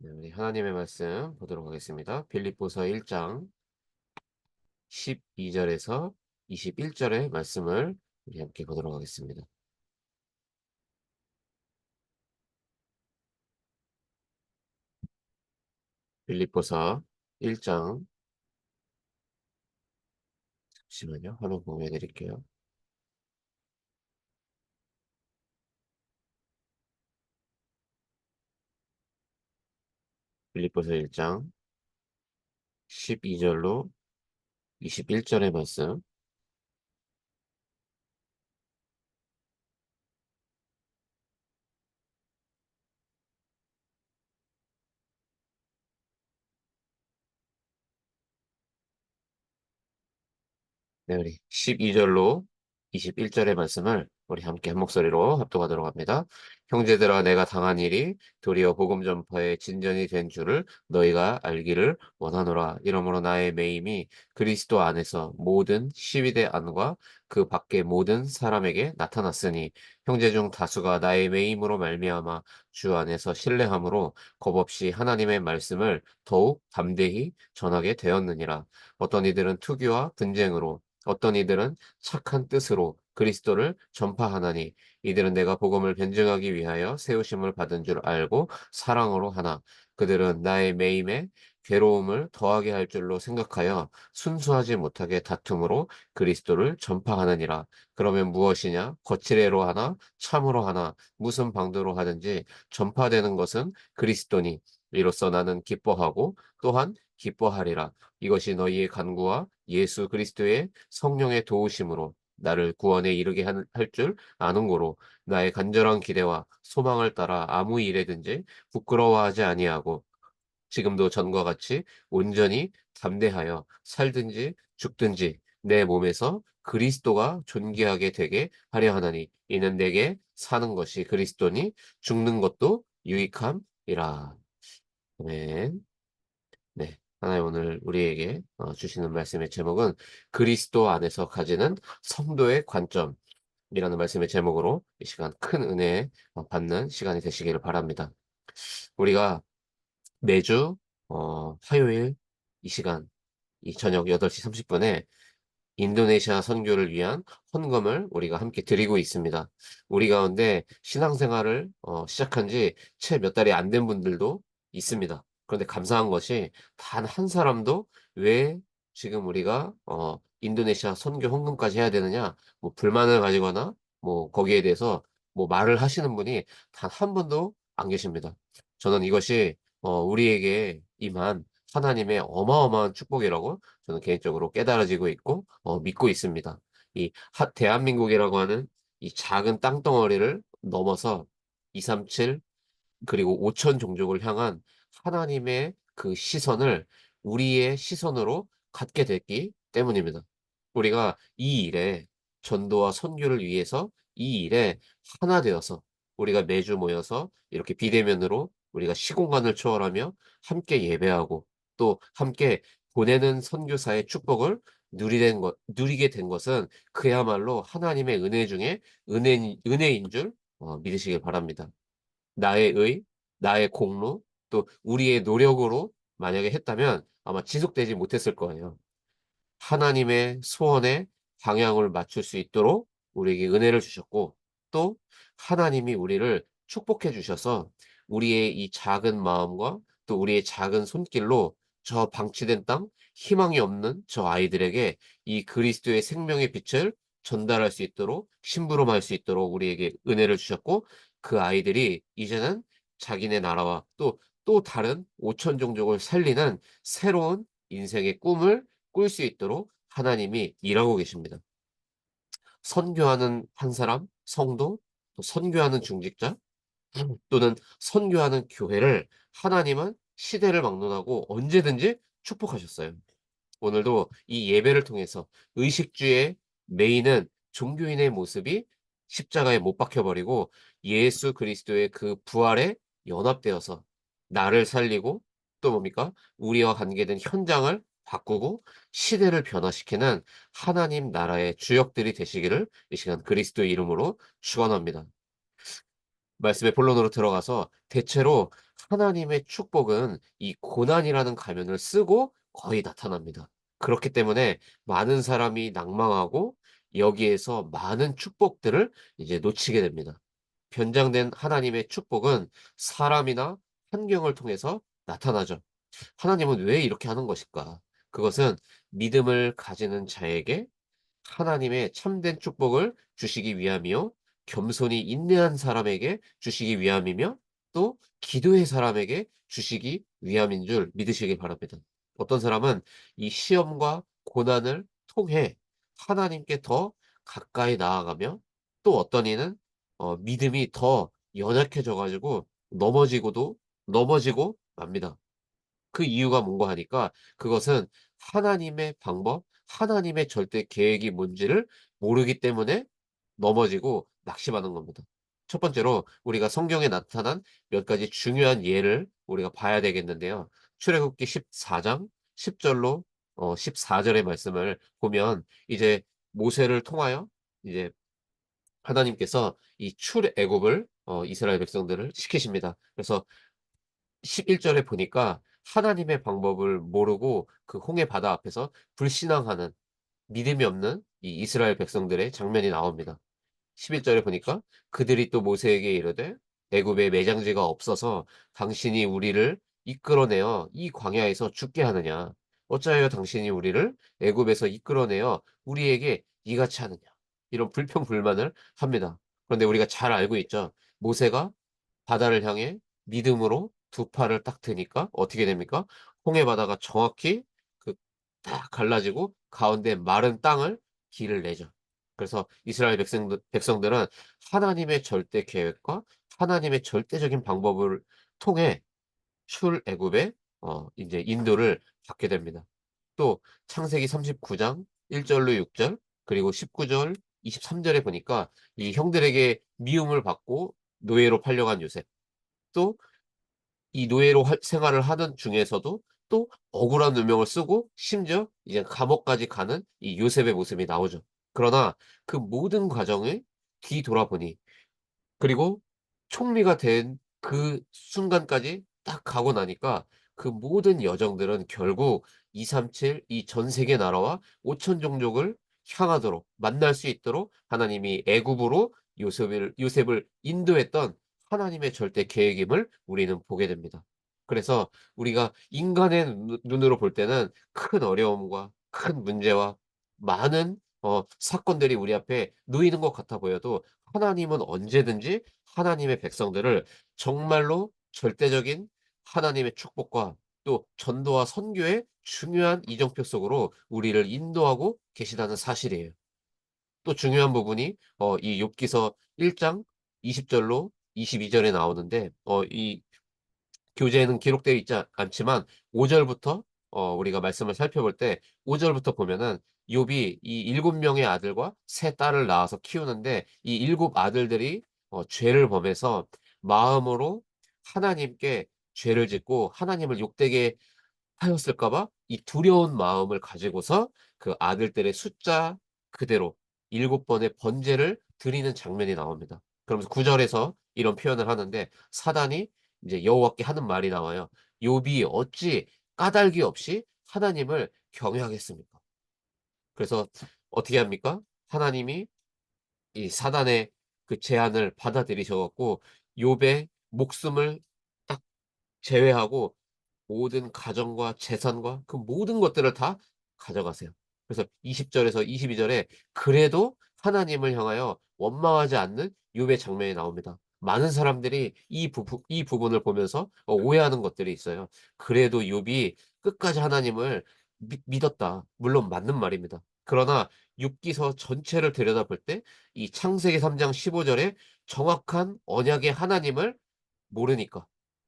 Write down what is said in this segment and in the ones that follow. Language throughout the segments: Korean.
네, 우리 하나님의 말씀 보도록 하겠습니다. 빌립보서 1장 12절에서 21절의 말씀을 우리 함께 보도록 하겠습니다. 빌립보서 1장, 잠시만요. 화면 공유해 드릴게요. 빌립보서 1장 12절로 21절의 말씀. 네, 우리 12절로 21절의 말씀을 우리 함께 한 목소리로 합독하도록 합니다. 형제들아, 내가 당한 일이 도리어 복음 전파의 진전이 된 줄을 너희가 알기를 원하노라. 이러므로 나의 매임이 그리스도 안에서 모든 시위대 안과 그 밖의 모든 사람에게 나타났으니, 형제 중 다수가 나의 매임으로 말미암아 주 안에서 신뢰함으로 겁없이 하나님의 말씀을 더욱 담대히 전하게 되었느니라. 어떤 이들은 투기와 분쟁으로, 어떤 이들은 착한 뜻으로 그리스도를 전파하나니, 이들은 내가 복음을 변증하기 위하여 세우심을 받은 줄 알고 사랑으로 하나, 그들은 나의 매임에 괴로움을 더하게 할 줄로 생각하여 순수하지 못하게 다툼으로 그리스도를 전파하느니라. 그러면 무엇이냐? 거칠애로 하나 참으로 하나 무슨 방도로 하든지 전파되는 것은 그리스도니, 이로써 나는 기뻐하고 또한 기뻐하리라. 이것이 너희의 간구와 예수 그리스도의 성령의 도우심으로 나를 구원에 이르게 할 줄 아는 고로, 나의 간절한 기대와 소망을 따라 아무 일에든지 부끄러워하지 아니하고 지금도 전과 같이 온전히 담대하여 살든지 죽든지 내 몸에서 그리스도가 존귀하게 되게 하려 하나니, 이는 내게 사는 것이 그리스도니 죽는 것도 유익함이라. 아멘. 네. 하나님 오늘 우리에게 주시는 말씀의 제목은 그리스도 안에서 가지는 성도의 관점이라는 말씀의 제목으로 이 시간 큰 은혜 받는 시간이 되시기를 바랍니다. 우리가 매주 화요일 이 시간, 이 저녁 8시 30분에 인도네시아 선교를 위한 헌금을 우리가 함께 드리고 있습니다. 우리 가운데 신앙생활을 시작한 지 채 몇 달이 안 된 분들도 있습니다. 그런데 감사한 것이 단 한 사람도 왜 지금 우리가 인도네시아 선교 헌금까지 해야 되느냐, 뭐 불만을 가지거나 뭐 거기에 대해서 뭐 말을 하시는 분이 단 한 분도 안 계십니다. 저는 이것이 우리에게 임한 하나님의 어마어마한 축복이라고 저는 개인적으로 깨달아지고 있고 믿고 있습니다. 대한민국이라고 하는 이 작은 땅덩어리를 넘어서 237 그리고 5천 종족을 향한 하나님의 그 시선을 우리의 시선으로 갖게 됐기 때문입니다. 우리가 이 일에, 전도와 선교를 위해서 이 일에 하나 되어서 우리가 매주 모여서 이렇게 비대면으로 우리가 시공간을 초월하며 함께 예배하고 또 함께 보내는 선교사의 축복을 누리게 된 것은 그야말로 하나님의 은혜 중에 은혜인 줄 믿으시길 바랍니다. 나의 나의 공로, 또 우리의 노력으로 만약에 했다면 아마 지속되지 못했을 거예요. 하나님의 소원에 방향을 맞출 수 있도록 우리에게 은혜를 주셨고, 또 하나님이 우리를 축복해 주셔서 우리의 이 작은 마음과 또 우리의 작은 손길로 저 방치된 땅, 희망이 없는 저 아이들에게 이 그리스도의 생명의 빛을 전달할 수 있도록, 심부름할 수 있도록 우리에게 은혜를 주셨고, 그 아이들이 이제는 자기네 나라와 또 다른 5천 종족을 살리는 새로운 인생의 꿈을 꿀 수 있도록 하나님이 일하고 계십니다. 선교하는 한 사람, 성도, 또 선교하는 중직자, 또는 선교하는 교회를 하나님은 시대를 막론하고 언제든지 축복하셨어요. 오늘도 이 예배를 통해서 의식주의 메인은 종교인의 모습이 십자가에 못 박혀버리고 예수 그리스도의 그 부활에 연합되어서 나를 살리고 또 뭡니까? 우리와 관계된 현장을 바꾸고 시대를 변화시키는 하나님 나라의 주역들이 되시기를 이 시간 그리스도의 이름으로 축원합니다. 말씀의 본론으로 들어가서 대체로 하나님의 축복은 이 고난이라는 가면을 쓰고 거의 나타납니다. 그렇기 때문에 많은 사람이 낭망하고 여기에서 많은 축복들을 이제 놓치게 됩니다. 변장된 하나님의 축복은 사람이나 환경을 통해서 나타나죠. 하나님은 왜 이렇게 하는 것일까? 그것은 믿음을 가지는 자에게 하나님의 참된 축복을 주시기 위함이요. 겸손히 인내한 사람에게 주시기 위함이며 또 기도의 사람에게 주시기 위함인 줄 믿으시기 바랍니다. 어떤 사람은 이 시험과 고난을 통해 하나님께 더 가까이 나아가며 또 어떤 이는 믿음이 더 연약해져 가지고 넘어지고 맙니다. 그 이유가 뭔가 하니까 그것은 하나님의 방법, 하나님의 절대 계획이 뭔지를 모르기 때문에 넘어지고 낙심하는 겁니다. 첫 번째로 우리가 성경에 나타난 몇 가지 중요한 예를 우리가 봐야 되겠는데요. 출애굽기 14장 10 절로 14 절의 말씀을 보면 이제 모세를 통하여 이제 하나님께서 이 출애굽을 이스라엘 백성들을 시키십니다. 그래서 11 절에 보니까 하나님의 방법을 모르고 그 홍해 바다 앞에서 불신앙하는 믿음이 없는 이 이스라엘 백성들의 장면이 나옵니다. 11 절에 보니까 그들이 또 모세에게 이르되 애굽에 매장지가 없어서 당신이 우리를 이끌어내어 이 광야에서 죽게 하느냐 어찌하여 당신이 우리를 애굽에서 이끌어내어 우리에게 이같이 하느냐 이런 불평불만을 합니다. 그런데 우리가 잘 알고 있죠. 모세가 바다를 향해 믿음으로 두 팔을 딱 드니까 어떻게 됩니까? 홍해 바다가 정확히 그 딱 갈라지고 가운데 마른 땅을 길을 내죠. 그래서 이스라엘 백성들은 하나님의 절대 계획과 하나님의 절대적인 방법을 통해 출애굽의 인제 인도를 받게 됩니다. 또 창세기 39장 1 절로 6절 그리고 19절 23 절에 보니까 이 형들에게 미움을 받고 노예로 팔려간 요셉 또 이 노예로 생활을 하는 중에서도 또 억울한 누명을 쓰고 심지어 이제 감옥까지 가는 이 요셉의 모습이 나오죠. 그러나 그 모든 과정을 뒤돌아보니 그리고 총리가 된 그 순간까지 딱 가고 나니까 그 모든 여정들은 결국 237 이 전 세계 나라와 5천 종족을 향하도록 만날 수 있도록 하나님이 애굽으로 요셉을 인도했던 하나님의 절대 계획임을 우리는 보게 됩니다. 그래서 우리가 인간의 눈으로 볼 때는 큰 어려움과 큰 문제와 많은 사건들이 우리 앞에 놓이는 것 같아 보여도 하나님은 언제든지 하나님의 백성들을 정말로 절대적인 하나님의 축복과 또 전도와 선교의 중요한 이정표 속으로 우리를 인도하고 계시다는 사실이에요. 또 중요한 부분이 이 욥기서 1장 20 절로 22 절에 나오는데 이 교재에는 기록되어 있지 않지만 5 절부터 우리가 말씀을 살펴볼 때 5 절부터 보면은 욥이 이 7 명의 아들과 3 딸을 낳아서 키우는데 이 7 아들들이 죄를 범해서 마음으로 하나님께 죄를 짓고 하나님을 욕되게 하였을까 봐 이 두려운 마음을 가지고서 그 아들들의 숫자 그대로 7 번의 번제를 드리는 장면이 나옵니다. 그러면서 9 절에서 이런 표현을 하는데 사단이 이제 여호와께 하는 말이 나와요. "욥이 어찌 까닭이 없이 하나님을 경외하겠습니까?" 그래서 어떻게 합니까? 하나님이 이 사단의 그 제안을 받아들이셔 갖고 욥의 목숨을 딱 제외하고 모든 가정과 재산과 그 모든 것들을 다 가져가세요. 그래서 20 절에서 22 절에 그래도 하나님을 향하여 원망하지 않는 욥의 장면이 나옵니다. 많은 사람들이 이 부분을 보면서 오해하는 것들이 있어요. 그래도 욥이 끝까지 하나님을 믿었다. 물론 맞는 말입니다. 그러나 욥기서 전체를 들여다볼 때 이 창세기 3장 15 절에 정확한 언약의 하나님을 모르니까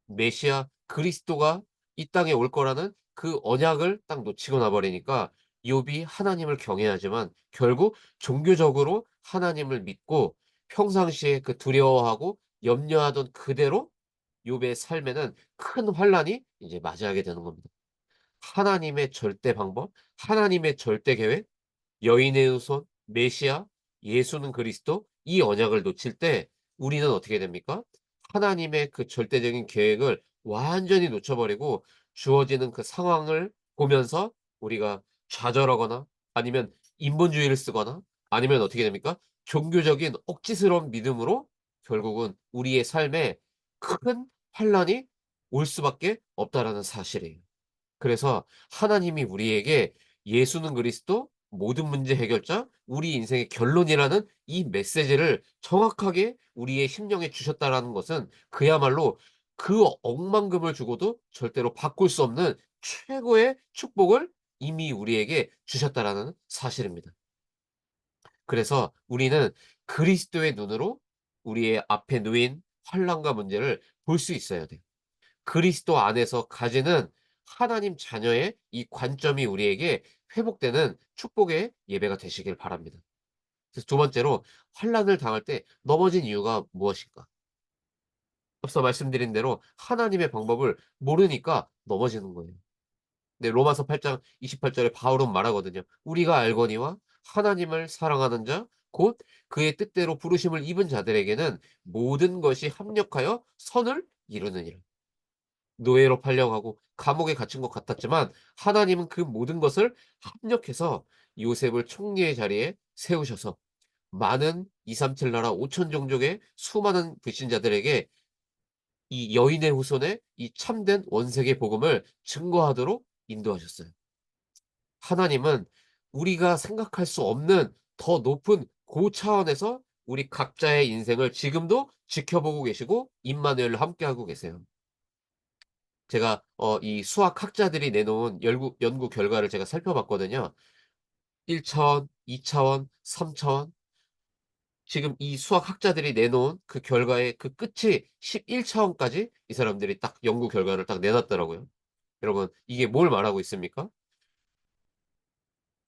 메시아 그리스도가 이 땅에 올 거라는 그 언약을 딱 놓치고 나 버리니까 욥이 하나님을 경외하지만 결국 종교적으로 하나님을 믿고 평상시에 그 두려워하고 염려하던 그대로 욥의 삶에는 큰 환란이 이제 맞이하게 되는 겁니다. 하나님의 절대 방법, 하나님의 절대 계획, 여인의 후손, 메시아, 예수는 그리스도 이 언약을 놓칠 때 우리는 어떻게 됩니까? 하나님의 그 절대적인 계획을 완전히 놓쳐버리고 주어지는 그 상황을 보면서 우리가 좌절하거나 아니면 인본주의를 쓰거나 아니면 어떻게 됩니까? 종교적인 억지스러운 믿음으로 결국은 우리의 삶에 큰 환란이 올 수밖에 없다라는 사실이에요. 그래서 하나님이 우리에게 예수는 그리스도 모든 문제 해결자 우리 인생의 결론이라는 이 메시지를 정확하게 우리의 심령에 주셨다라는 것은 그야말로 그 억만금을 주고도 절대로 바꿀 수 없는 최고의 축복을 이미 우리에게 주셨다라는 사실입니다. 그래서 우리는 그리스도의 눈으로 우리의 앞에 놓인 환난과 문제를 볼 수 있어야 돼요. 그리스도 안에서 가지는 하나님 자녀의 이 관점이 우리에게 회복되는 축복의 예배가 되시길 바랍니다. 그래서 두 번째로 환난을 당할 때 넘어진 이유가 무엇일까? 앞서 말씀드린 대로 하나님의 방법을 모르니까 넘어지는 거예요. 네, 로마서 8장 28 절에 바울은 말하거든요. "우리가 알거니와 하나님을 사랑하는 자 곧 그의 뜻대로 부르심을 입은 자들에게는 모든 것이 합력하여 선을 이루느니라." 노예로 팔려가고 감옥에 갇힌 것 같았지만 하나님은 그 모든 것을 합력해서 요셉을 총리의 자리에 세우셔서 많은 237 나라 5천 종족의 수많은 불신자들에게 이 여인의 후손의 이 참된 원색의 복음을 증거하도록 인도하셨어요. 하나님은 우리가 생각할 수 없는 더 높은 고차원에서 우리 각자의 인생을 지금도 지켜보고 계시고 임마누엘과 함께하고 계세요. 제가 이 수학 학자들이 내놓은 연구 결과를 제가 살펴봤거든요. 1 차원, 2 차원, 3 차원 지금 이 수학 학자들이 내놓은 그 결과의 그 끝이 11 차원까지 이 사람들이 딱 연구 결과를 딱 내놨더라고요. 여러분 이게 뭘 말하고 있습니까?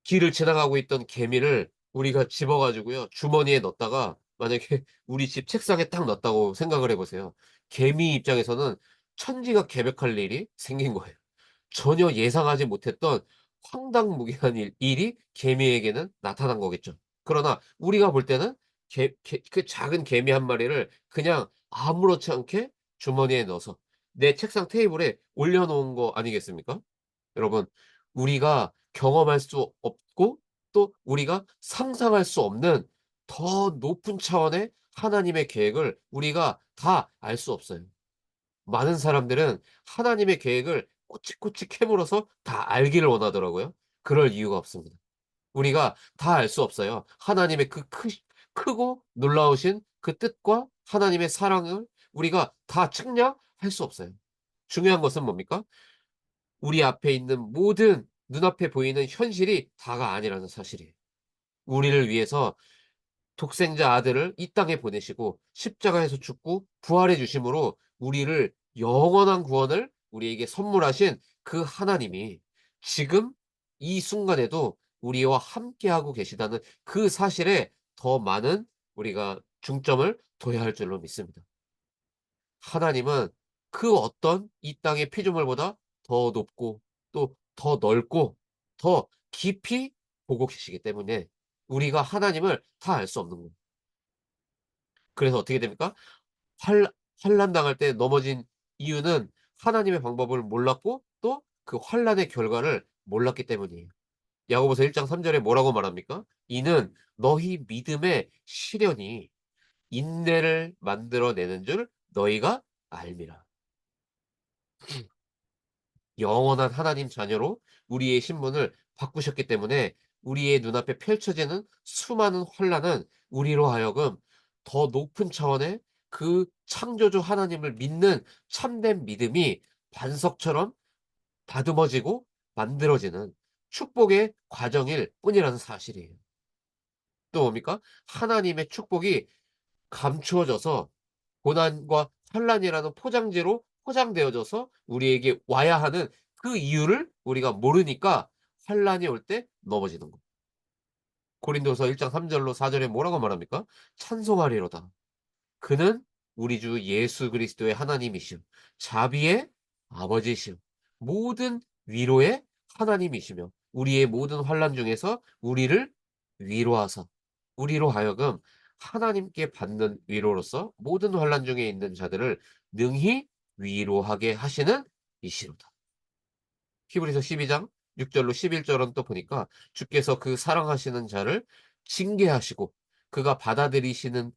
길을 지나가고 있던 개미를 우리가 집어 가지고요 주머니에 넣었다가 만약에 우리 집 책상에 딱 놨다고 생각을 해 보세요. 개미 입장에서는 천지가 개벽할 일이 생긴 거예요. 전혀 예상하지 못했던 황당무계한 일이 개미에게는 나타난 거겠죠. 그러나 우리가 볼 때는 그 작은 개미 한 마리를 그냥 아무렇지 않게 주머니에 넣어서 내 책상 테이블에 올려 놓은 거 아니겠습니까? 여러분 우리가 경험할 수 없고 또 우리가 상상할 수 없는 더 높은 차원의 하나님의 계획을 우리가 다 알 수 없어요. 많은 사람들은 하나님의 계획을 꼬치꼬치 캐물어서 다 알기를 원하더라고요. 그럴 이유가 없습니다. 우리가 다 알 수 없어요. 하나님의 그 크고 놀라우신 그 뜻과 하나님의 사랑을 우리가 다 측량할 수 없어요. 중요한 것은 뭡니까? 우리 앞에 있는 모든 눈앞에 보이는 현실이 다가 아니라는 사실이에요. 우리를 위해서 독생자 아들을 이 땅에 보내시고 십자가에서 죽고 부활해 주심으로 우리를 영원한 구원을 우리에게 선물하신 그 하나님이 지금 이 순간에도 우리와 함께하고 계시다는 그 사실에 더 많은 우리가 중점을 둬야 할 줄로 믿습니다. 하나님은 그 어떤 이 땅의 피조물보다 더 높고 또 더 넓고 더 깊이 보고 계시기 때문에 우리가 하나님을 다 알 수 없는 거예요. 그래서 어떻게 됩니까? 환 환난 당할 때 넘어진 이유는 하나님의 방법을 몰랐고 또 그 환난의 결과를 몰랐기 때문이에요. 야고보서 1장 3 절에 뭐라고 말합니까? "이는 너희 믿음의 시련이 인내를 만들어 내는 줄 너희가 알미라." 영원한 하나님 자녀로 우리의 신분을 바꾸셨기 때문에 우리의 눈앞에 펼쳐지는 수많은 환난은 우리로 하여금 더 높은 차원의 그 창조주 하나님을 믿는 참된 믿음이 반석처럼 다듬어지고 만들어지는 축복의 과정일 뿐이라는 사실이에요. 또 뭡니까? 하나님의 축복이 감추어져서 고난과 환난이라는 포장지로 포장되어져서 우리에게 와야 하는 그 이유를 우리가 모르니까 환난이 올 때 넘어지는 거. 고린도서 1장 3 절로 4 절에 뭐라고 말합니까? "찬송하리로다. 그는 우리 주 예수 그리스도의 하나님이시요 자비의 아버지시요 모든 위로의 하나님이시며 우리의 모든 환난 중에서 우리를 위로하사 우리로 하여금 하나님께 받는 위로로서 모든 환난 중에 있는 자들을 능히 위로하게 하시는 이시로다. 히브리서 12장 6절로 11절은 또 보니까 주께서 그 사랑하시는 자를 징계하시고 그가 받아들이시는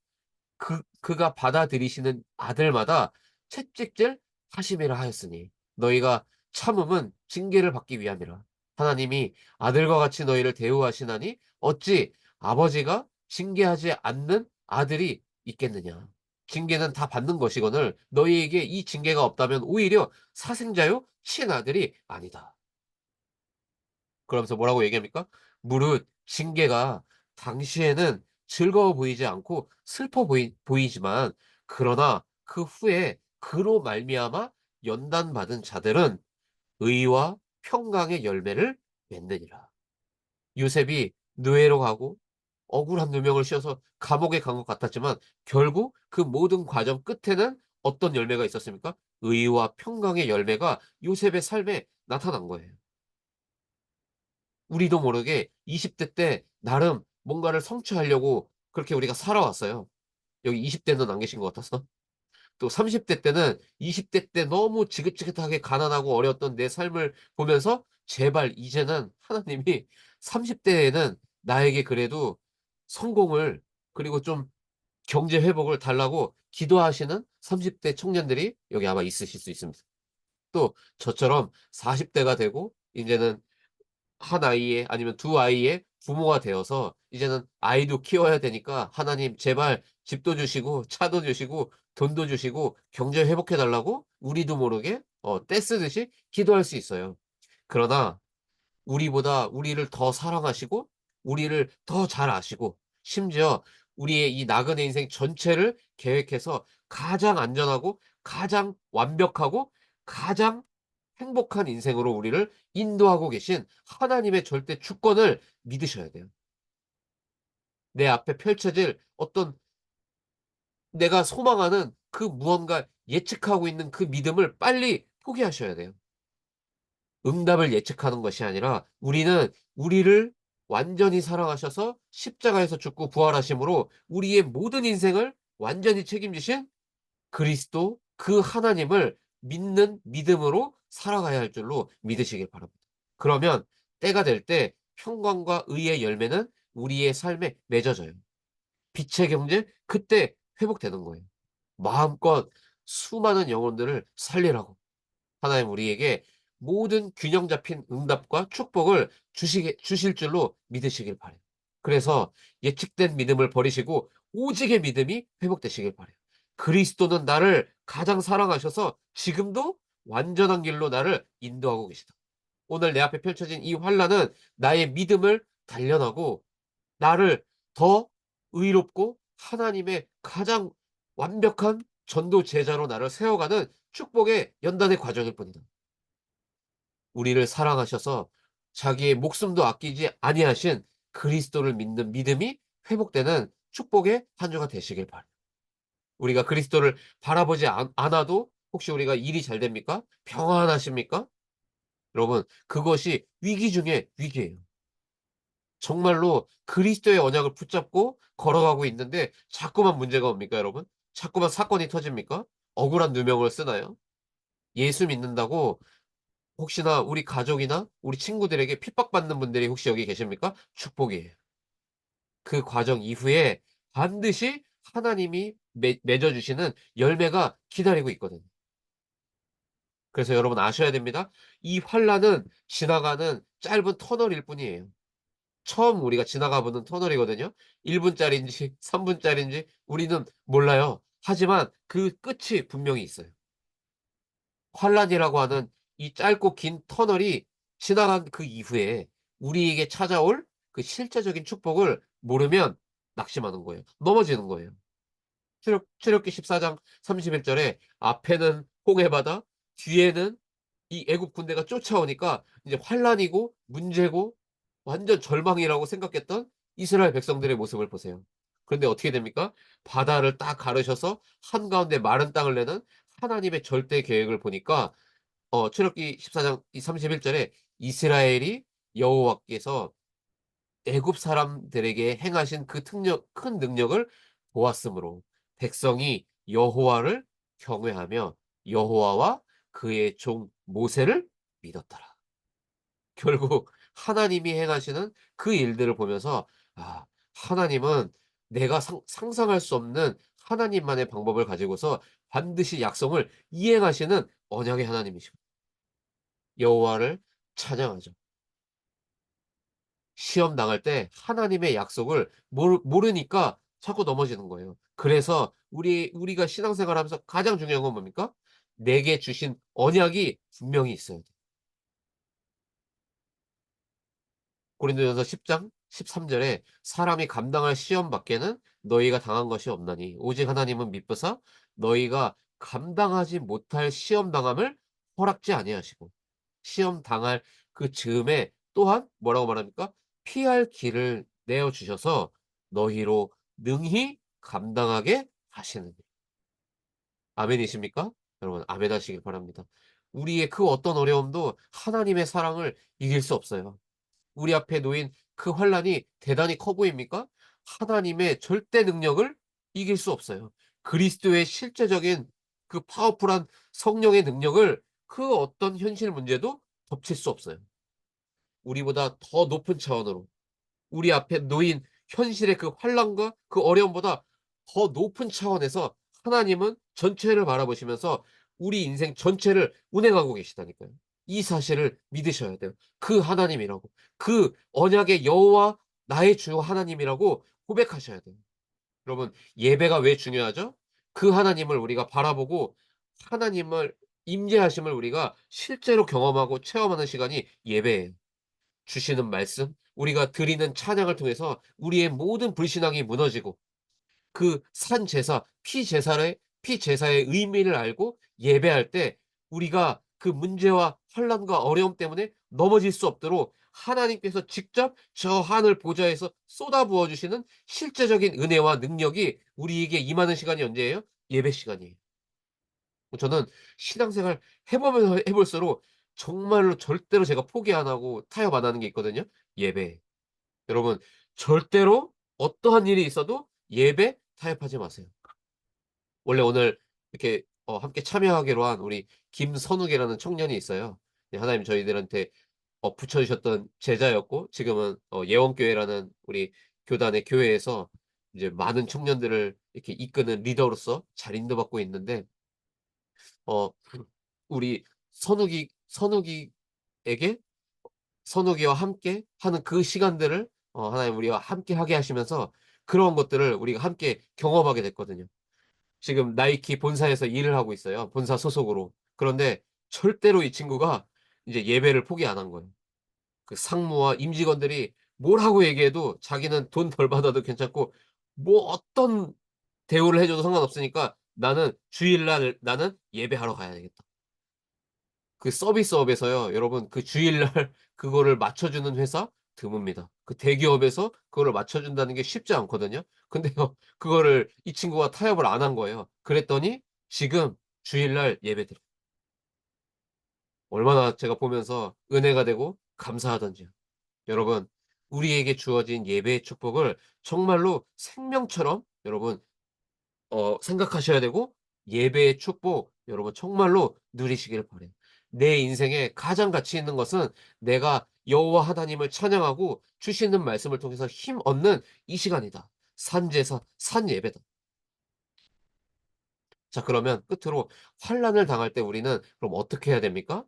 그가 받아들이시는 아들마다 채찍질 하심이라 하였으니 너희가 참음은 징계를 받기 위함이라. 하나님이 아들과 같이 너희를 대우하시나니 어찌 아버지가 징계하지 않는 아들이 있겠느냐. 징계는 다 받는 것이거늘 너희에게 이 징계가 없다면 오히려 사생자요 친아들이 아니다. 그러면서 뭐라고 얘기합니까? 무릇 징계가 당시에는 즐거워 보이지 않고 슬퍼 보이지만 그러나 그 후에 그로 말미암아 연단받은 자들은 의와 평강의 열매를 맺느니라. 요셉이 노예로 가고 억울한 누명을 씌워서 감옥에 간 것 같았지만 결국 그 모든 과정 끝에는 어떤 열매가 있었습니까? 의와 평강의 열매가 요셉의 삶에 나타난 거예요. 우리도 모르게 20대 때 나름 뭔가를 성취하려고 그렇게 우리가 살아왔어요. 여기 20대는 안 계신 것 같아서. 또 30대 때는 20대 때 너무 지긋지긋하게 가난하고 어려웠던 내 삶을 보면서 제발 이제는 하나님이 30대에는 나에게 그래도 성공을 그리고 좀 경제 회복을 달라고 기도하시는 30대 청년들이 여기 아마 있으실 수 있습니다. 또 저처럼 40대가 되고 이제는 한 아이의 아니면 두 아이의 부모가 되어서 이제는 아이도 키워야 되니까 하나님 제발 집도 주시고 차도 주시고 돈도 주시고 경제 회복해 달라고 우리도 모르게 떼쓰듯이 기도할 수 있어요. 그러나 우리보다 우리를 더 사랑하시고 우리를 더 잘 아시고 심지어 우리의 이 나그네 인생 전체를 계획해서 가장 안전하고 가장 완벽하고 가장 행복한 인생으로 우리를 인도하고 계신 하나님의 절대 주권을 믿으셔야 돼요. 내 앞에 펼쳐질 어떤 내가 소망하는 그 무언가 예측하고 있는 그 믿음을 빨리 포기하셔야 돼요. 응답을 예측하는 것이 아니라 우리는 우리를 완전히 사랑하셔서 십자가에서 죽고 부활하심으로 우리의 모든 인생을 완전히 책임지신 그리스도 그 하나님을 믿는 믿음으로 살아가야 할 줄로 믿으시길 바랍니다. 그러면 때가 될 때 평강과 의의 열매는 우리의 삶에 맺어져요. 빛의 경제 그때 회복되는 거예요. 마음껏 수많은 영혼들을 살리라고 하나님 우리에게 모든 균형 잡힌 응답과 축복을 주실 줄로 믿으시길 바래요. 그래서 예측된 믿음을 버리시고 오직의 믿음이 회복되시길 바래요. 그리스도는 나를 가장 사랑하셔서 지금도 완전한 길로 나를 인도하고 계시다. 오늘 내 앞에 펼쳐진 이 환란은 나의 믿음을 단련하고 나를 더 의롭고 하나님의 가장 완벽한 전도 제자로 나를 세워가는 축복의 연단의 과정일 뿐이다. 우리를 사랑하셔서 자기의 목숨도 아끼지 아니하신 그리스도를 믿는 믿음이 회복되는 축복의 한 주가 되시길 바라요. 우리가 그리스도를 바라보지 않아도 혹시 우리가 일이 잘 됩니까? 평안하십니까? 여러분, 그것이 위기 중에 위기예요. 정말로 그리스도의 언약을 붙잡고 걸어가고 있는데 자꾸만 문제가 옵니까, 여러분? 자꾸만 사건이 터집니까? 억울한 누명을 쓰나요? 예수 믿는다고 혹시나 우리 가족이나 우리 친구들에게 핍박받는 분들이 혹시 여기 계십니까? 축복이에요. 그 과정 이후에 반드시 하나님이 맺어주시는 열매가 기다리고 있거든요. 그래서 여러분 아셔야 됩니다. 이 환란은 지나가는 짧은 터널일 뿐이에요. 처음 우리가 지나가 보는 터널이거든요. 1분짜리인지 3분짜리인지 우리는 몰라요. 하지만 그 끝이 분명히 있어요. 환란이라고 하는 이 짧고 긴 터널이 지나간 그 이후에 우리에게 찾아올 그 실제적인 축복을 모르면 낙심하는 거예요. 넘어지는 거예요. 출애굽기 14장 31절에 앞에는 홍해바다, 뒤에는 이 애굽 군대가 쫓아오니까 이제 환란이고 문제고 완전 절망이라고 생각했던 이스라엘 백성들의 모습을 보세요. 그런데 어떻게 됩니까? 바다를 딱 가르셔서 한가운데 마른 땅을 내는 하나님의 절대 계획을 보니까 출애굽기 14장 이 31절에 이스라엘이 여호와께서 애굽 사람들에게 행하신 그 큰 능력을 보았으므로 백성이 여호와를 경외하며 여호와와 그의 종 모세를 믿었더라. 결국 하나님이 행하시는 그 일들을 보면서 '아 하나님은 내가 상상할 수 없는 하나님만의 방법을 가지고서 반드시 약속을 이행하시는 언약의 하나님이시고' 여호와를 찬양하죠. 시험 당할 때 하나님의 약속을 모르니까 자꾸 넘어지는 거예요. 그래서 우리가 신앙생활하면서 가장 중요한 건 뭡니까? 내게 주신 언약이 분명히 있어야 돼요. 고린도전서 10장 13 절에 "사람이 감당할 시험 밖에는 너희가 당한 것이 없나니 오직 하나님은 미쁘사 너희가 감당하지 못할 시험 당함을 허락지 아니하시고" 시험 당할 그 즈음에 또한 뭐라고 말합니까? "피할 길을 내어 주셔서 너희로 능히 감당하게 하시느니." 아멘이십니까? 여러분 아멘하시길 바랍니다. 우리의 그 어떤 어려움도 하나님의 사랑을 이길 수 없어요. 우리 앞에 놓인 그 환란이 대단히 커 보입니까? 하나님의 절대 능력을 이길 수 없어요. 그리스도의 실제적인 그 파워풀한 성령의 능력을 그 어떤 현실 문제도 덮칠 수 없어요. 우리보다 더 높은 차원으로 우리 앞에 놓인 현실의 그 환란과 그 어려움보다 더 높은 차원에서 하나님은 전체를 바라보시면서 우리 인생 전체를 운행하고 계시다니까요. 이 사실을 믿으셔야 돼요. 그 하나님이라고. 그 언약의 여호와 나의 주 하나님이라고 고백하셔야 돼요. 여러분 예배가 왜 중요하죠? 그 하나님을 우리가 바라보고 하나님을 임재하심을 우리가 실제로 경험하고 체험하는 시간이 예배예요. 주시는 말씀, 우리가 드리는 찬양을 통해서 우리의 모든 불신앙이 무너지고 그 산 제사, 피제사의 의미를 알고 예배할 때 우리가 그 문제와 환난과 어려움 때문에 넘어질 수 없도록 하나님께서 직접 저 하늘 보좌에서 쏟아부어 주시는 실제적인 은혜와 능력이 우리에게 임하는 시간이 언제예요? 예배 시간이에요. 저는 신앙생활 해보면 해 볼수록 정말로 절대로 제가 포기 안 하고 타협 안 하는 게 있거든요. 예배. 여러분 절대로 어떠한 일이 있어도 예배 타협하지 마세요. 원래 오늘 이렇게 함께 참여하기로 한 우리 김선욱이라는 청년이 있어요. 네 하나님 저희들한테 붙여 주셨던 제자였고 지금은 예원교회라는 우리 교단의 교회에서 이제 많은 청년들을 이렇게 이끄는 리더로서 잘 인도받고 있는데 어 우리 선욱이에게 선욱이와 함께 하는 그 시간들을 하나님 우리와 함께 하게 하시면서 그런 것들을 우리가 함께 경험하게 됐거든요. 지금 나이키 본사에서 일을 하고 있어요, 본사 소속으로. 그런데 절대로 이 친구가 이제 예배를 포기 안 한 거예요. 그 상무와 임직원들이 뭐라고 얘기해도 자기는 돈 덜 받아도 괜찮고 뭐 어떤 대우를 해 줘도 상관없으니까 '나는 주일날 나는 예배하러 가야 되겠다.' 그 서비스업에서요. 여러분 그 주일날 그거를 맞춰 주는 회사 드뭅니다. 그 대기업에서 그거를 맞춰 준다는 게 쉽지 않거든요. 근데요 그거를 이 친구가 타협을 안 한 거예요. 그랬더니 지금 주일날 예배드려요. 얼마나 제가 보면서 은혜가 되고 감사하던지요. 여러분 우리에게 주어진 예배의 축복을 정말로 생명처럼 여러분 생각하셔야 되고 예배의 축복 여러분 정말로 누리시길 바라요. 내 인생에 가장 가치 있는 것은 내가 여호와 하나님을 찬양하고 주시는 말씀을 통해서 힘 얻는 이 시간이다. 산제사, 산예배다. 자 그러면 끝으로 환난을 당할 때 우리는 그럼 어떻게 해야 됩니까?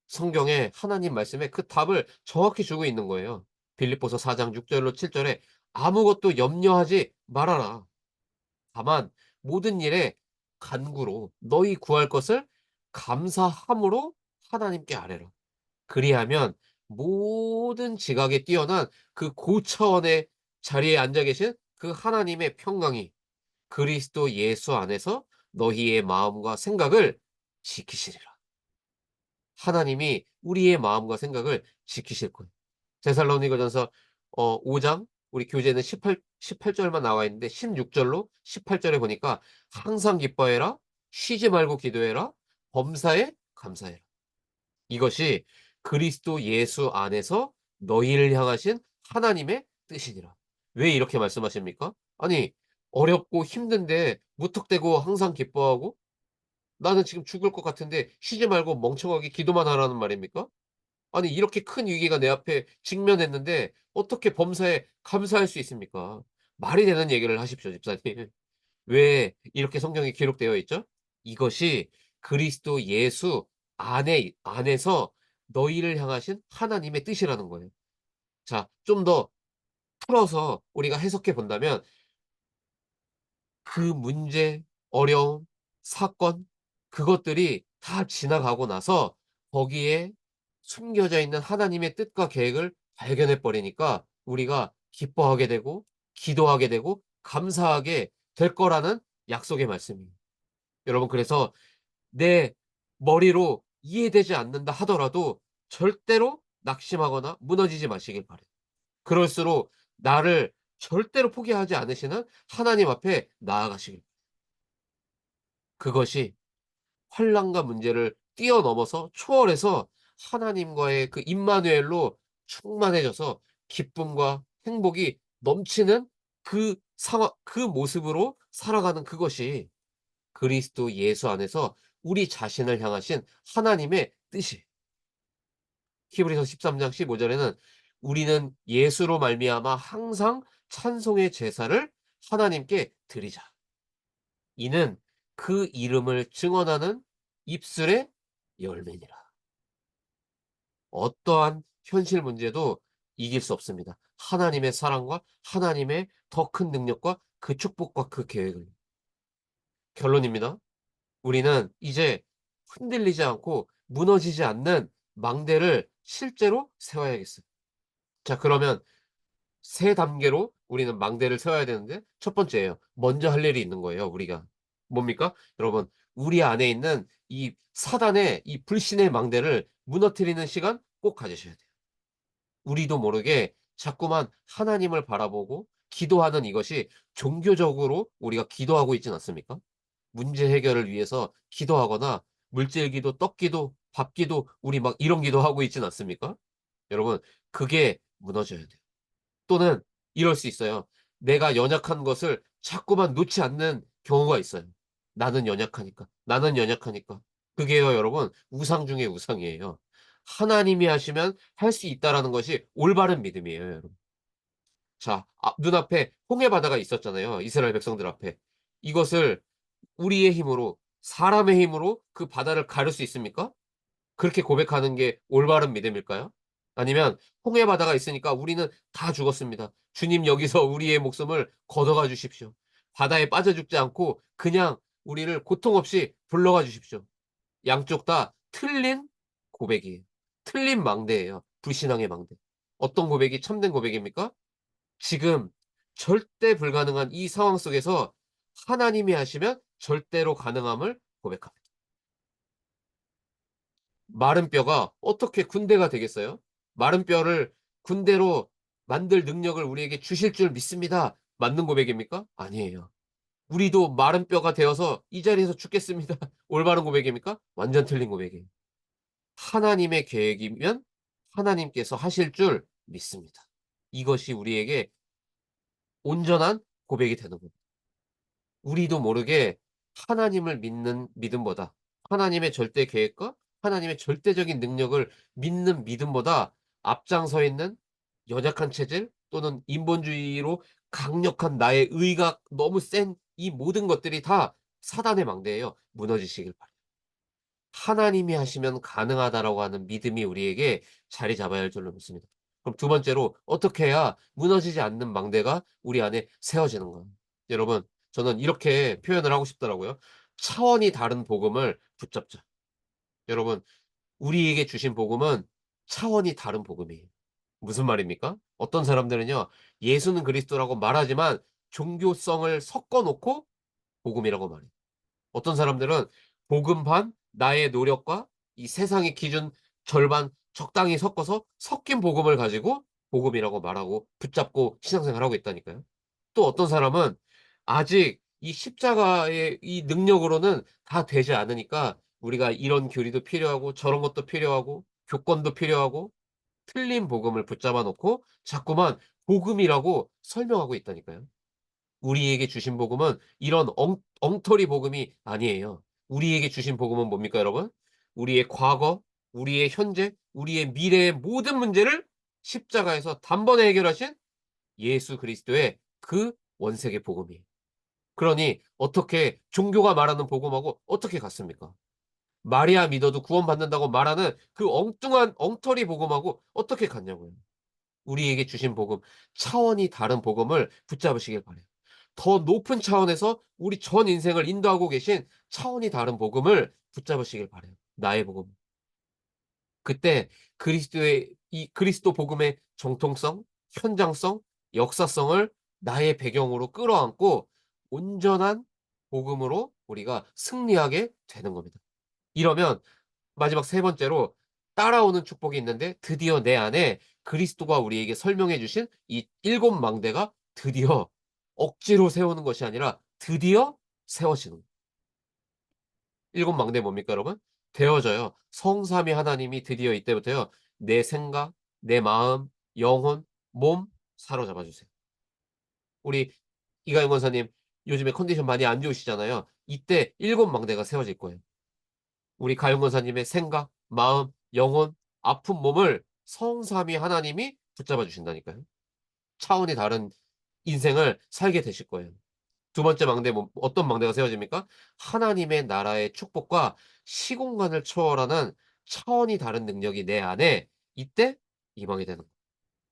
성경에 하나님 말씀에 그 답을 정확히 주고 있는 거예요. 빌립보서 4장 6 절로 7 절에 "아무것도 염려하지 말아라. 다만 모든 일에 간구로 너희 구할 것을 감사함으로 하나님께 아뢰라. 그리하면 모든 지각에 뛰어난 그 고차원의 자리에 앉아 계신 그 하나님의 평강이 그리스도 예수 안에서 너희의 마음과 생각을 지키시리라." 하나님이 우리의 마음과 생각을 지키실 거예요. 데살로니가전서 5장 우리 교재는 18절만 나와 있는데 16 절로 18 절에 보니까 "항상 기뻐해라. 쉬지 말고 기도해라. 범사에 감사해라." 이것이 그리스도 예수 안에서 너희를 향하신 하나님의 뜻이니라. 왜 이렇게 말씀하십니까? 아니 어렵고 힘든데 무턱대고 항상 기뻐하고 나는 지금 죽을 것 같은데 쉬지 말고 멍청하게 기도만 하라는 말입니까? 아니 이렇게 큰 위기가 내 앞에 직면했는데 어떻게 범사에 감사할 수 있습니까? 말이 되는 얘기를 하십시오, 집사님. 왜 이렇게 성경에 기록되어 있죠? 이것이 그리스도 예수 안에서 너희를 향하신 하나님의 뜻이라는 거예요. 자, 좀 더 풀어서 우리가 해석해 본다면 그 문제, 어려움, 사건 그것들이 다 지나가고 나서 거기에 숨겨져 있는 하나님의 뜻과 계획을 발견해 버리니까 우리가 기뻐하게 되고 기도하게 되고 감사하게 될 거라는 약속의 말씀이에요. 여러분 그래서 내 머리로 이해되지 않는다 하더라도 절대로 낙심하거나 무너지지 마시길 바라요. 그럴수록 나를 절대로 포기하지 않으시는 하나님 앞에 나아가시길 그것이 환난과 문제를 뛰어넘어서 초월해서 하나님과의 그 임마누엘로 충만해져서 기쁨과 행복이 넘치는 그 상황 그 모습으로 살아가는 그것이 그리스도 예수 안에서 우리 자신을 향하신 하나님의 뜻이에요. 히브리서 13장 15 절에는 "우리는 예수로 말미암아 항상 찬송의 제사를 하나님께 드리자." 이는 그 이름을 증언하는 입술의 열매니라. 어떠한 현실 문제도 이길 수 없습니다. 하나님의 사랑과 하나님의 더 큰 능력과 그 축복과 그 계획을. 결론입니다. 우리는 이제 흔들리지 않고 무너지지 않는 망대를 실제로 세워야겠어요. 자, 그러면 세 단계로 우리는 망대를 세워야 되는데 첫 번째예요. 먼저 할 일이 있는 거예요, 우리가. 뭡니까? 여러분, 우리 안에 있는 이 사단의 이 불신의 망대를 무너뜨리는 시간 꼭 가지셔야 돼요. 우리도 모르게 자꾸만 하나님을 바라보고 기도하는 이것이 종교적으로 우리가 기도하고 있진 않습니까? 문제 해결을 위해서 기도하거나 물질 기도, 떡 기도, 밥 기도, 우리 막 이런 기도하고 있진 않습니까? 여러분, 그게 무너져야 돼요. 또는 이럴 수 있어요. 내가 연약한 것을 자꾸만 놓지 않는 경우가 있어요. 나는 연약하니까. 나는 연약하니까. 그게요, 여러분, 우상 중의 우상이에요. 하나님이 하시면 할 수 있다라는 것이 올바른 믿음이에요, 여러분. 자, 눈앞에 홍해 바다가 있었잖아요. 이스라엘 백성들 앞에. 이것을 우리의 힘으로, 사람의 힘으로 그 바다를 가를 수 있습니까? 그렇게 고백하는 게 올바른 믿음일까요? 아니면 홍해 바다가 있으니까 우리는 다 죽었습니다. 주님 여기서 우리의 목숨을 걷어가 주십시오. 바다에 빠져 죽지 않고 그냥 우리를 고통 없이 불러가 주십시오. 양쪽 다 틀린 고백이에요. 틀린 망대예요. 불신앙의 망대. 어떤 고백이 참된 고백입니까? 지금 절대 불가능한 이 상황 속에서 하나님이 하시면 절대로 가능함을 고백합니다. 마른 뼈가 어떻게 군대가 되겠어요? 마른 뼈를 군대로 만들 능력을 우리에게 주실 줄 믿습니다. 맞는 고백입니까? 아니에요. 우리도 마른 뼈가 되어서 이 자리에서 죽겠습니다. 올바른 고백입니까? 완전 틀린 고백이에요. 하나님의 계획이면 하나님께서 하실 줄 믿습니다. 이것이 우리에게 온전한 고백이 되는 겁니다. 우리도 모르게 하나님을 믿는 믿음보다 하나님의 절대 계획과 하나님의 절대적인 능력을 믿는 믿음보다 앞장서 있는 연약한 체질 또는 인본주의로 강력한 나의 의가 너무 센 이 모든 것들이 다 사단의 망대예요. 무너지시길 바라요. 하나님이 하시면 가능하다라고 하는 믿음이 우리에게 자리 잡아야 할 줄로 믿습니다. 그럼 두 번째로 어떻게 해야 무너지지 않는 망대가 우리 안에 세워지는가? 여러분, 저는 이렇게 표현을 하고 싶더라고요. 차원이 다른 복음을 붙잡자. 여러분, 우리에게 주신 복음은 차원이 다른 복음이에요. 무슨 말입니까? 어떤 사람들은요, 예수는 그리스도라고 말하지만 종교성을 섞어 놓고 복음이라고 말해요. 어떤 사람들은 복음 반 나의 노력과 이 세상의 기준 절반 적당히 섞어서 섞인 복음을 가지고 복음이라고 말하고 붙잡고 신앙생활하고 있다니까요. 또 어떤 사람은 아직 이 십자가의 이 능력으로는 다 되지 않으니까 우리가 이런 교리도 필요하고 저런 것도 필요하고 교권도 필요하고 틀린 복음을 붙잡아 놓고 자꾸만 복음이라고 설명하고 있다니까요. 우리에게 주신 복음은 이런 엉터리 복음이 아니에요. 우리에게 주신 복음은 뭡니까 여러분? 우리의 과거, 우리의 현재, 우리의 미래의 모든 문제를 십자가에서 단번에 해결하신 예수 그리스도의 그 원색의 복음이에요. 그러니 어떻게 종교가 말하는 복음하고 어떻게 같습니까? 마리아 믿어도 구원받는다고 말하는 그 엉뚱한 엉터리 복음하고 어떻게 같냐고요. 우리에게 주신 복음, 차원이 다른 복음을 붙잡으시길 바라요. 더 높은 차원에서 우리 전 인생을 인도하고 계신 차원이 다른 복음을 붙잡으시길 바라요. 나의 복음. 그때 그리스도의 이 그리스도 복음의 정통성, 현장성, 역사성을 나의 배경으로 끌어안고 온전한 복음으로 우리가 승리하게 되는 겁니다. 이러면 마지막 세 번째로 따라오는 축복이 있는데 드디어 내 안에 그리스도가 우리에게 설명해 주신 이 일곱 망대가 드디어 억지로 세우는 것이 아니라 드디어 세워지는 거예요. 일곱 망대 뭡니까 여러분? 되어져요. 성삼위 하나님이 드디어 이때부터요. 내 생각, 내 마음, 영혼, 몸 사로잡아 주세요. 우리 이가영 권사님 요즘에 컨디션 많이 안 좋으시잖아요. 이때 일곱 망대가 세워질 거예요. 우리 가영 권사님의 생각, 마음, 영혼, 아픈 몸을 성삼위 하나님이 붙잡아 주신다니까요. 차원이 다른 인생을 살게 되실 거예요. 두 번째 망대 어떤 망대가 세워집니까? 하나님의 나라의 축복과 시공간을 초월하는 차원이 다른 능력이 내 안에 이때 임하게 되는 거예요.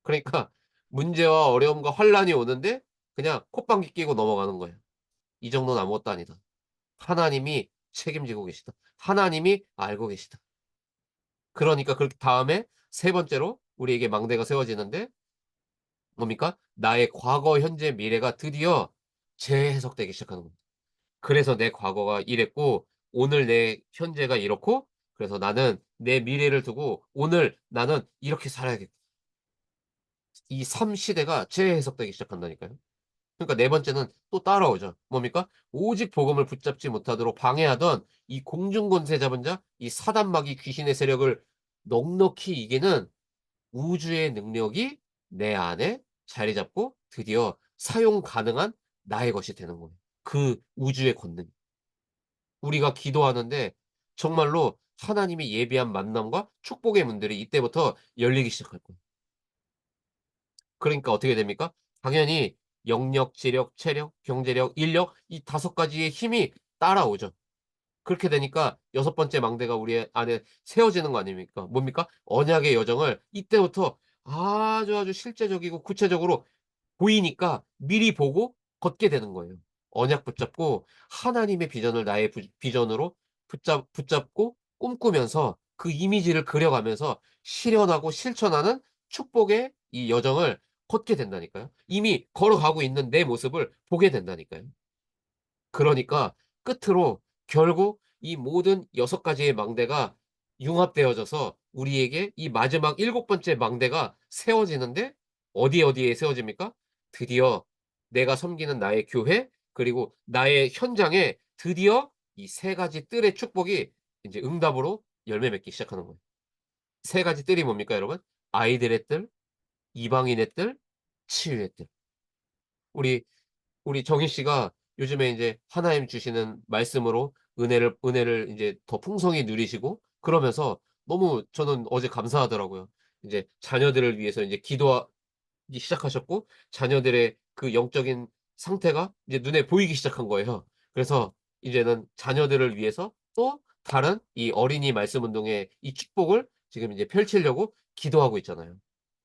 그러니까 문제와 어려움과 환란이 오는데 그냥 콧방귀 끼고 넘어가는 거예요. 이 정도는 아무것도 아니다. 하나님이 책임지고 계시다. 하나님이 알고 계시다. 그러니까 그 다음에 세 번째로 우리에게 망대가 세워지는데 뭡니까? 나의 과거, 현재, 미래가 드디어 재해석되기 시작하는 겁니다. 그래서 내 과거가 이랬고 오늘 내 현재가 이렇고 그래서 나는 내 미래를 두고 오늘 나는 이렇게 살아야겠다. 이 삶 시대가 재해석되기 시작한다니까요. 그러니까 네 번째는 또 따라오죠. 뭡니까? 오직 복음을 붙잡지 못하도록 방해하던 이 공중권세 잡은 자, 이 사단마귀 귀신의 세력을 넉넉히 이기는 우주의 능력이 내 안에 자리 잡고 드디어 사용 가능한 나의 것이 되는 거예요. 그 우주의 권능. 우리가 기도하는데 정말로 하나님이 예비한 만남과 축복의 문들이 이때부터 열리기 시작할 거예요. 그러니까 어떻게 됩니까? 당연히 영력, 지력, 체력, 경제력, 인력 이 다섯 가지의 힘이 따라오죠. 그렇게 되니까 여섯 번째 망대가 우리 안에 세워지는 거 아닙니까? 뭡니까? 언약의 여정을 이때부터 아주 실제적이고 구체적으로 보이니까 미리 보고 걷게 되는 거예요. 언약 붙잡고 하나님의 비전을 나의 비전으로 붙잡고 꿈꾸면서 그 이미지를 그려가면서 실현하고 실천하는 축복의 이 여정을 걷게 된다니까요. 이미 걸어가고 있는 내 모습을 보게 된다니까요. 그러니까 끝으로 결국 이 모든 여섯 가지의 망대가 융합되어져서 우리에게 이 마지막 일곱 번째 망대가 세워지는데 어디에 세워집니까? 드디어 내가 섬기는 나의 교회 그리고 나의 현장에 드디어 이 세 가지 뜰의 축복이 인제 응답으로 열매 맺기 시작하는 거예요. 세 가지 뜰이 뭡니까 여러분? 아이들의 뜰, 이방인의 뜰, 치유의 뜰. 우리 정희 씨가 요즘에 인제 하나님 주시는 말씀으로 은혜를 인제 더 풍성히 누리시고 그러면서 너무 저는 어제 감사하더라고요. 인제 자녀들을 위해서 인제 기도하기 시작하셨고 자녀들의 그 영적인 상태가 이제 눈에 보이기 시작한 거예요. 그래서 이제는 자녀들을 위해서 또 다른 이 어린이 말씀 운동의 이 축복을 지금 이제 펼치려고 기도하고 있잖아요.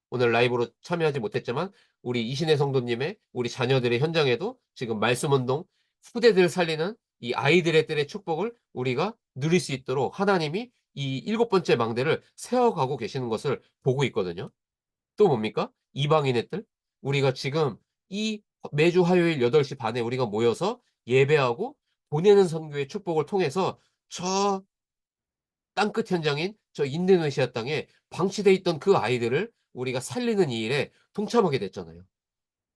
오늘 라이브로 참여하지 못했지만 우리 이신혜 성도님의 우리 자녀들의 현장에도 지금 말씀 운동 후대들 살리는 이 아이들의 뜰의 축복을 우리가 누릴 수 있도록 하나님이 이 일곱 번째 망대를 세워가고 계시는 것을 보고 있거든요. 또 뭡니까? 이방인의 뜰. 우리가 지금 이 매주 화요일 8시 반에 우리가 모여서 예배하고 보내는 선교의 축복을 통해서 저 땅끝 현장인 저 인도네시아 땅에 방치돼 있던 그 아이들을 우리가 살리는 이 일에 동참하게 됐잖아요.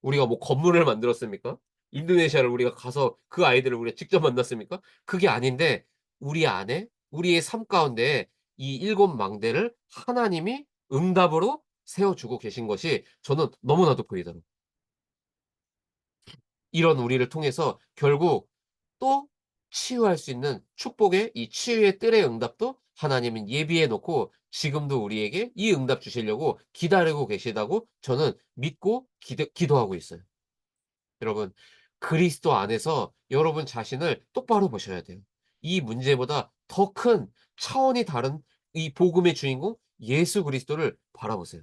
우리가 뭐 건물을 만들었습니까? 인도네시아를 우리가 가서 그 아이들을 우리가 직접 만났습니까? 그게 아닌데 우리 안에 우리의 삶 가운데에 이 일곱 망대를 하나님이 응답으로 세워 주고 계신 것이 저는 너무나도 보이더라고요. 이런 우리를 통해서 결국 또 치유할 수 있는 축복의 이 치유의 뜰의 응답도 하나님은 예비해 놓고 지금도 우리에게 이 응답 주시려고 기다리고 계시다고 저는 믿고 기도하고 있어요. 여러분, 그리스도 안에서 여러분 자신을 똑바로 보셔야 돼요. 이 문제보다 더 큰 차원이 다른 이 복음의 주인공 예수 그리스도를 바라보세요.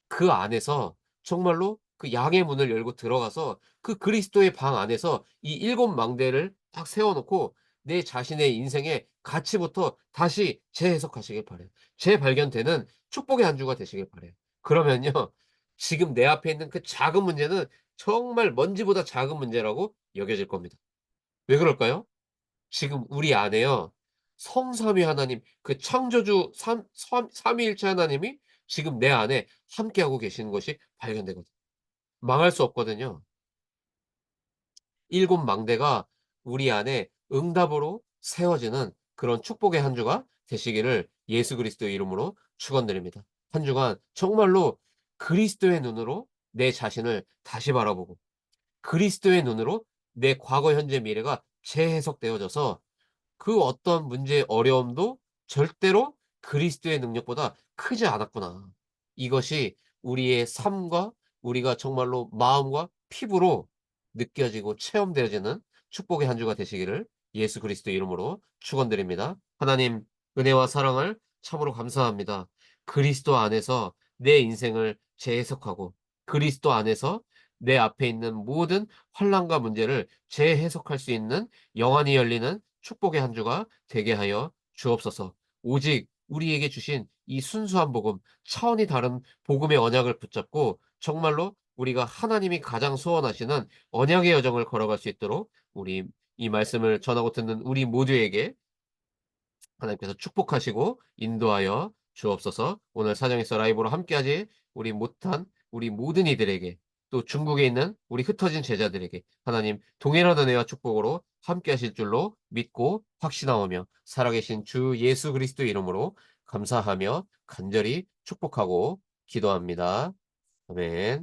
그 안에서 정말로 그 양의 문을 열고 들어가서 그 그리스도의 방 안에서 이 일곱 망대를 딱 세워 놓고 내 자신의 인생의 가치부터 다시 재해석하시길 바라요. 재발견되는 축복의 한 주가 되시길 바라요. 그러면요. 지금 내 앞에 있는 그 작은 문제는 정말 먼지보다 작은 문제라고 여겨질 겁니다. 왜 그럴까요? 지금 우리 안에요. 성삼위 하나님 그 창조주 삼위일체 하나님이 지금 내 안에 함께하고 계시는 것이 발견되거든요. 망할 수 없거든요. 일곱 망대가 우리 안에 응답으로 세워지는 그런 축복의 한 주가 되시기를 예수 그리스도의 이름으로 축원드립니다. 한 주간 정말로 그리스도의 눈으로 내 자신을 다시 바라보고 그리스도의 눈으로 내 과거, 현재, 미래가 재해석되어져서 그 어떤 문제의 어려움도 절대로 그리스도의 능력보다 크지 않았구나. 이것이 우리의 삶과 우리가 정말로 마음과 피부로 느껴지고 체험되어지는 축복의 한 주가 되시기를 예수 그리스도 이름으로 축원드립니다. 하나님 은혜와 사랑을 참으로 감사합니다. 그리스도 안에서 내 인생을 재해석하고 그리스도 안에서 내 앞에 있는 모든 환난과 문제를 재해석할 수 있는 영안이 열리는 축복의 한 주가 되게 하여 주옵소서. 오직 우리에게 주신 이 순수한 복음, 차원이 다른 복음의 언약을 붙잡고 정말로 우리가 하나님이 가장 소원하시는 언약의 여정을 걸어갈 수 있도록 우리 이 말씀을 전하고 듣는 우리 모두에게 하나님께서 축복하시고 인도하여 주옵소서. 오늘 사정에서 라이브로 함께하지 우리 못한 우리 모든 이들에게 또 중국에 있는 우리 흩어진 제자들에게 하나님 동일한 은혜와 축복으로 함께하실 줄로 믿고 확신하오며 살아계신 주 예수 그리스도 이름으로 감사하며 간절히 축복하고 기도합니다. 아멘.